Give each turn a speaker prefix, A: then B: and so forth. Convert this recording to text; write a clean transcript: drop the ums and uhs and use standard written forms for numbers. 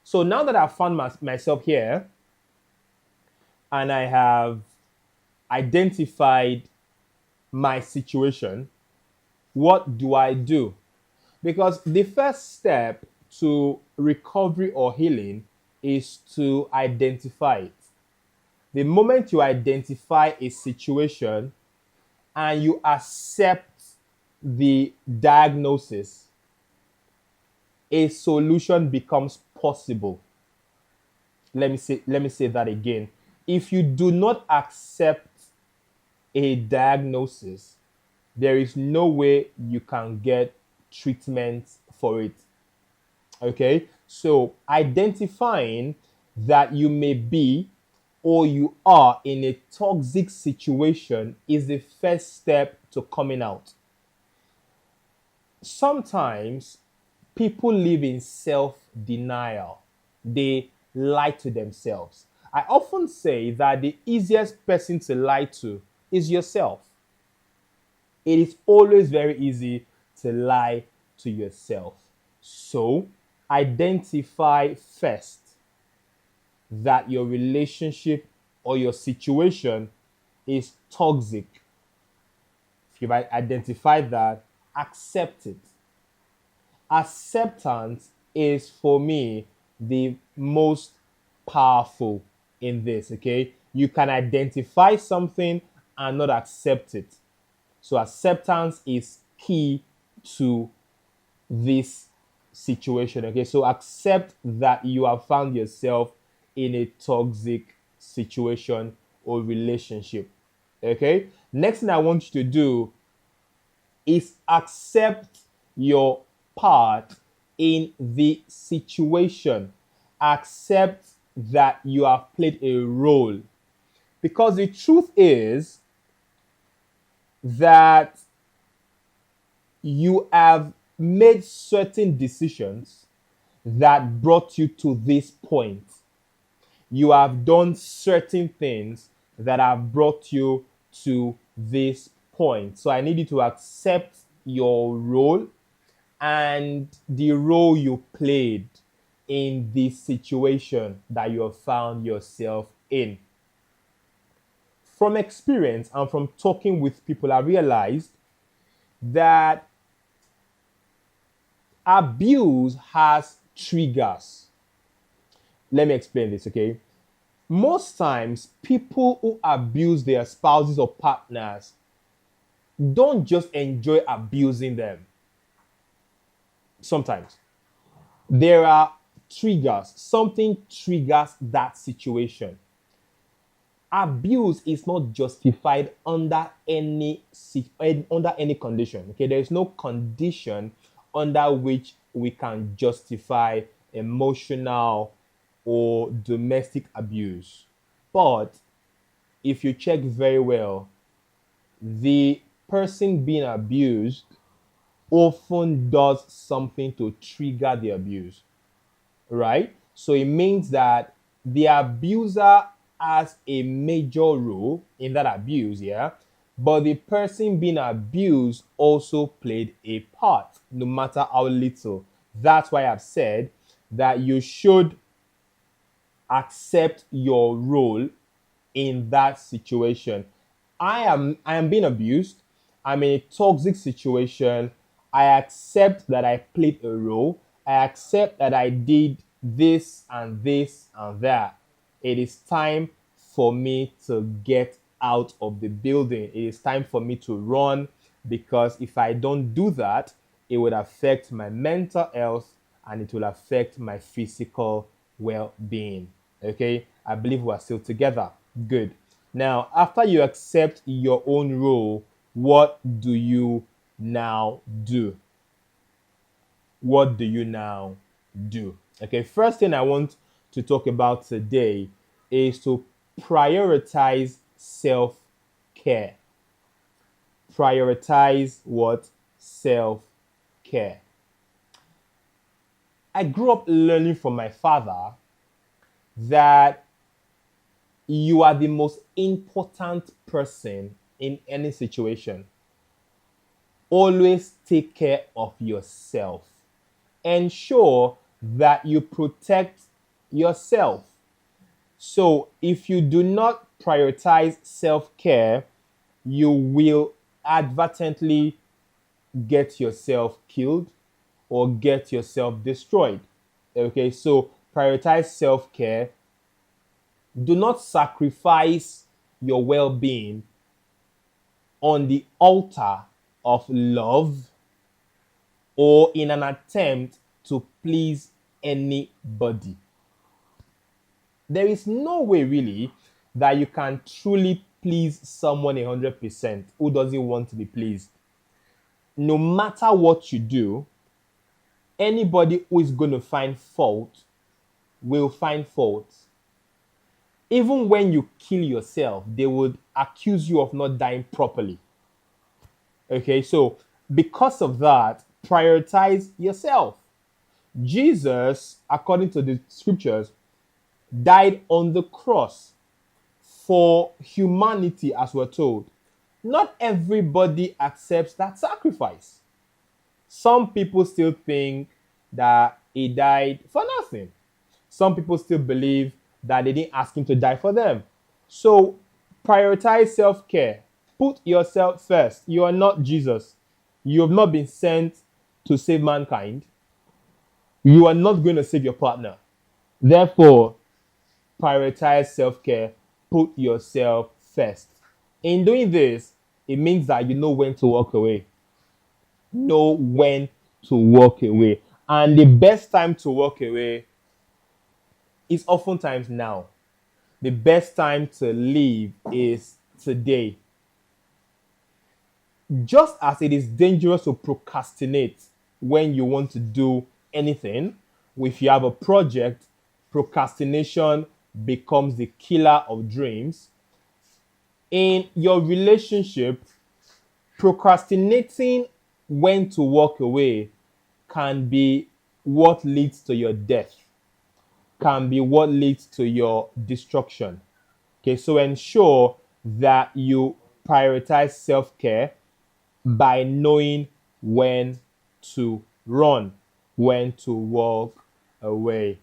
A: So now that I've found myself here and I have identified my situation, what do I do? Because the first step to recovery or healing is to identify it. The moment you identify a situation and you accept the diagnosis, a solution becomes possible. Let me say that again. If you do not accept a diagnosis, there is no way you can get treatment for it. Okay? So identifying that you may be or you are in a toxic situation is the first step to coming out. Sometimes people live in self denial, they lie to themselves. I often say that the easiest person to lie to is yourself. It is always very easy to lie to yourself. So, identify first that your relationship or your situation is toxic. If you've identified that, accept it. Acceptance is for me the most powerful in this. Okay, you can identify something and not accept it. So acceptance is key to this situation. Okay, so accept that you have found yourself in a toxic situation or relationship. Okay, next thing I want you to do is accept your part in the situation. Accept that you have played a role. Because the truth is that you have made certain decisions that brought you to this point. You have done certain things that have brought you to this point. So I need you to accept your role and the role you played in this situation that you have found yourself in. From experience and from talking with people, I realized that abuse has triggers. Let me explain this, okay? Most times, people who abuse their spouses or partners don't just enjoy abusing them. Sometimes there are triggers, something triggers that situation. Abuse is not justified under any condition. Okay, there is no condition under which we can justify emotional or domestic abuse. But if you check very well, the person being abused often does something to trigger the abuse, right? So it means that the abuser has a major role in that abuse, yeah? But the person being abused also played a part, no matter how little. That's why I've said that you should accept your role in that situation. I am being abused. I'm in a toxic situation. I accept that I played a role. I accept that I did this and this and that. It is time for me to get out of the building. It is time for me to run because if I don't do that, it would affect my mental health and it will affect my physical well-being. Okay, I believe we're still together. Good. Now, after you accept your own role, what do you now do? What do you now do? Okay, first thing I want to talk about today is to prioritize self care. Prioritize what? Self care. I grew up learning from my father that you are the most important person in any situation. Always take care of yourself. Ensure that you protect yourself. So if you do not prioritize self-care, you will advertently get yourself killed or get yourself destroyed. Okay, so prioritize self-care. Do not sacrifice your well-being on the altar of love or in an attempt to please anybody. There is no way really that you can truly please someone 100% who doesn't want to be pleased. No matter what you do, anybody who is going to find fault will find fault. Even when you kill yourself, they would accuse you of not dying properly. Okay, so because of that, prioritize yourself. Jesus, according to the scriptures, died on the cross for humanity, as we're told. Not everybody accepts that sacrifice. Some people still think that he died for nothing. Some people still believe that they didn't ask him to die for them. So prioritize self-care. Put yourself first. You are not Jesus. You have not been sent to save mankind. You are not going to save your partner. Therefore, prioritize self-care. Put yourself first. In doing this, it means that you know when to walk away. Know when to walk away. And the best time to walk away is oftentimes now. The best time to leave is today. Just as it is dangerous to procrastinate when you want to do anything, if you have a project, procrastination becomes the killer of dreams. In your relationship, procrastinating when to walk away can be what leads to your death, can be what leads to your destruction. Okay, so ensure that you prioritize self-care by knowing when to run, when to walk away.